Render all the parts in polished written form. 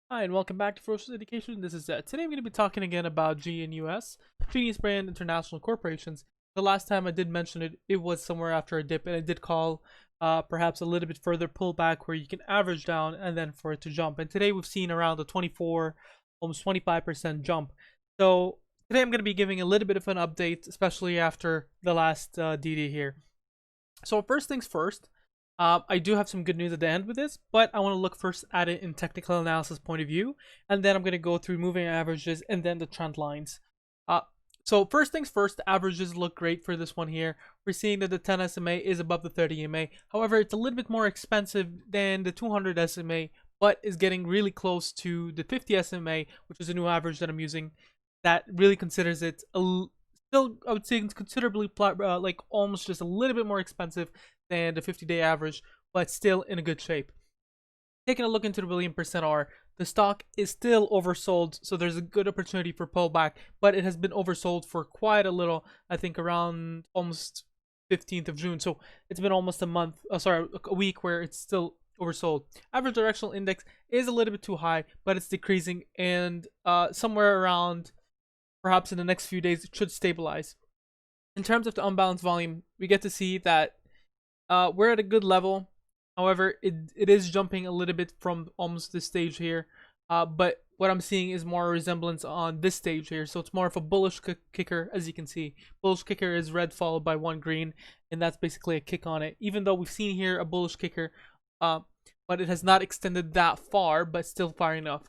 Hi, and welcome back to Ferocious Education. This is Zed. Today I'm going to be talking again about GNUS, Genius Brand International Corporations. The last time I did mention it, it was somewhere after a dip, and I did call perhaps a little bit further pullback where you can average down and then for it to jump. And today we've seen around a 24, almost 25% jump. So today I'm going to be giving a little bit of an update, especially after the last DD here. So first things first, I do have some good news at the end with this, but I want to look first at it in technical analysis point of view, and then I'm going to go through moving averages and then the trend lines. Uh, so first things first, the averages look great for this one here. We're seeing that the 10 SMA is above the 30 EMA. However, it's a little bit more expensive than the 200 SMA, but is getting really close to the 50 SMA, which is a new average that I'm using. That really considers it still, I would say, considerably like almost just a little bit more expensive than the 50-day average, but still in a good shape. Taking a look into the William percent R, the stock is still oversold, so there's a good opportunity for pullback, but it has been oversold for quite a little. I think around almost 15th of June, so it's been almost a month. A week where it's still oversold. Average directional index is a little bit too high, but it's decreasing, and somewhere around perhaps in the next few days it should stabilize. In terms of the unbalanced volume, we get to see that we're at a good level. However, it is jumping a little bit from almost this stage here. But what I'm seeing is more resemblance on this stage here. So it's more of a bullish kicker, as you can see. Bullish kicker is red followed by one green, and that's basically a kick on it. Even though we've seen here a bullish kicker, but it has not extended that far, but still far enough.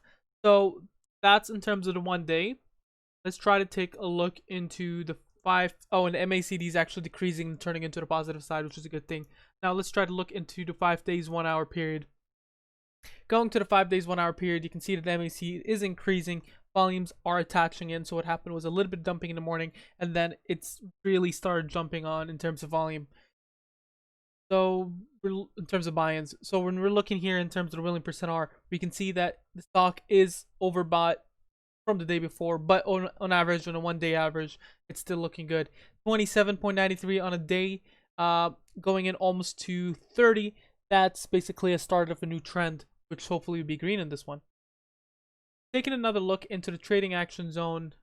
So that's in terms of the 1 day. Let's try to take a look into the and the MACD is actually decreasing and turning into the positive side, which is a good thing. Now let's try to look into the 5 days 1 hour period. Going to the 5 days 1 hour period, you can see that the MACD is increasing, volumes are attaching in. So what happened was a little bit dumping in the morning, and then it's really started jumping on in terms of volume. So in terms of buy-ins, so when we're looking here in terms of the William percent R, we can see that the stock is overbought from the day before, but on average, on a 1 day average, it's still looking good. 27.93 on a day, going in almost to 30. That's basically a start of a new trend, which hopefully will be green in this one. Taking another look into the trading action zone,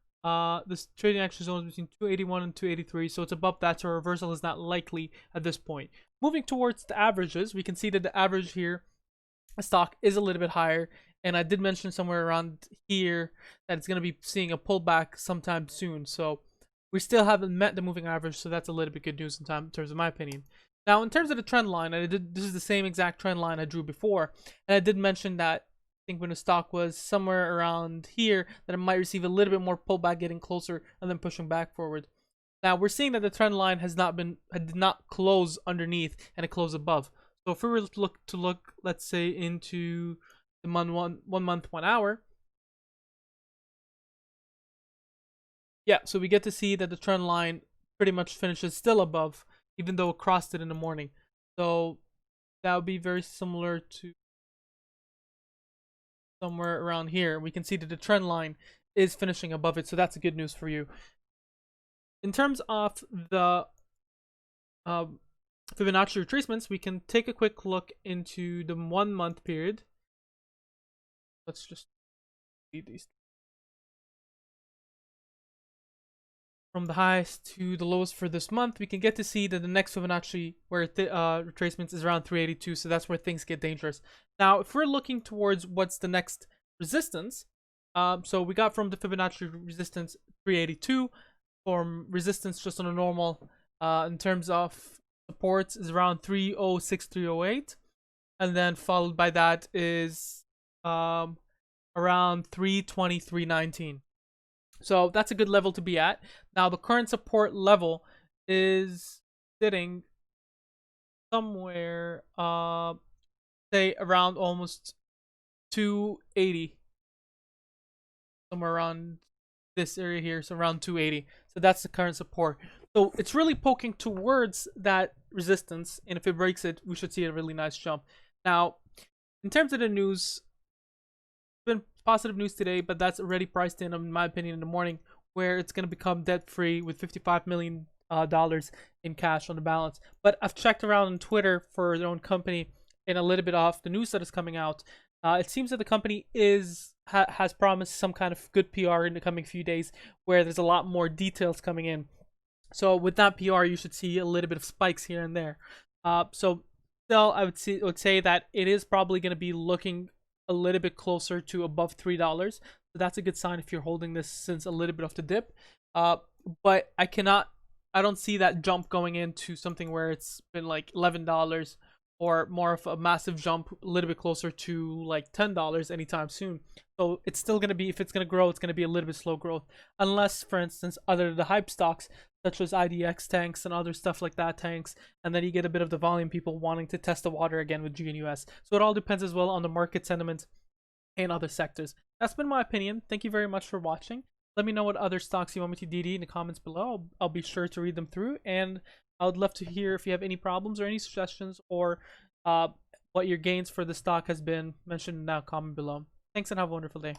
this trading action zone is between 281 and 283, so it's above that, so a reversal is not likely at this point. Moving towards the averages, we can see that the average here, the stock is a little bit higher. And I did mention somewhere around here that it's going to be seeing a pullback sometime soon. So we still haven't met the moving average. So that's a little bit good news in terms of my opinion. Now, in terms of the trend line, this is the same exact trend line I drew before. And I did mention that I think when the stock was somewhere around here, that it might receive a little bit more pullback, getting closer and then pushing back forward. Now, we're seeing that the trend line did not close underneath and it closed above. So if we were to look, let's say, into the 1 month 1 hour, yeah, so we get to see that the trend line pretty much finishes still above, even though it crossed it in the morning. So that would be very similar to somewhere around here. We can see that the trend line is finishing above it, so that's good news for you. In terms of the Fibonacci retracements, we can take a quick look into the 1 month period. Let's just see these. From the highest to the lowest for this month, we can get to see that the next Fibonacci where retracements is around 382, so that's where things get dangerous. Now, if we're looking towards what's the next resistance, so we got from the Fibonacci resistance 382, from resistance just on a normal, in terms of supports is around 306, 308, and then followed by that is around 320, 319. So that's a good level to be at. Now the current support level is sitting somewhere, say around almost 280, somewhere around this area here, so around 280. So that's the current support. So it's really poking towards that resistance, and if it breaks it, we should see a really nice jump. Now, in terms of the news, been positive news today, but that's already priced in my opinion, in the morning, where it's going to become debt-free with $55 million in cash on the balance. But I've checked around on Twitter for their own company and a little bit off the news that is coming out. It seems that the company has promised some kind of good PR in the coming few days, where there's a lot more details coming in. So with that PR, you should see a little bit of spikes here and there. So still, I would say that it is probably going to be looking a little bit closer to above $3. So that's a good sign if you're holding this since a little bit of the dip. But I don't see that jump going into something where it's been like $11 or more of a massive jump, a little bit closer to like $10 anytime soon. So it's still going to be, if it's going to grow, it's going to be a little bit slow growth. Unless, for instance, other the hype stocks, such as IDX tanks and other stuff like that tanks, and then you get a bit of the volume people wanting to test the water again with GNUS. So it all depends as well on the market sentiment and other sectors. That's been my opinion. Thank you very much for watching. Let me know what other stocks you want me to DD in the comments below. I'll be sure to read them through, and I would love to hear if you have any problems or any suggestions, or what your gains for the stock has been. Mentioned in that comment below. Thanks and have a wonderful day.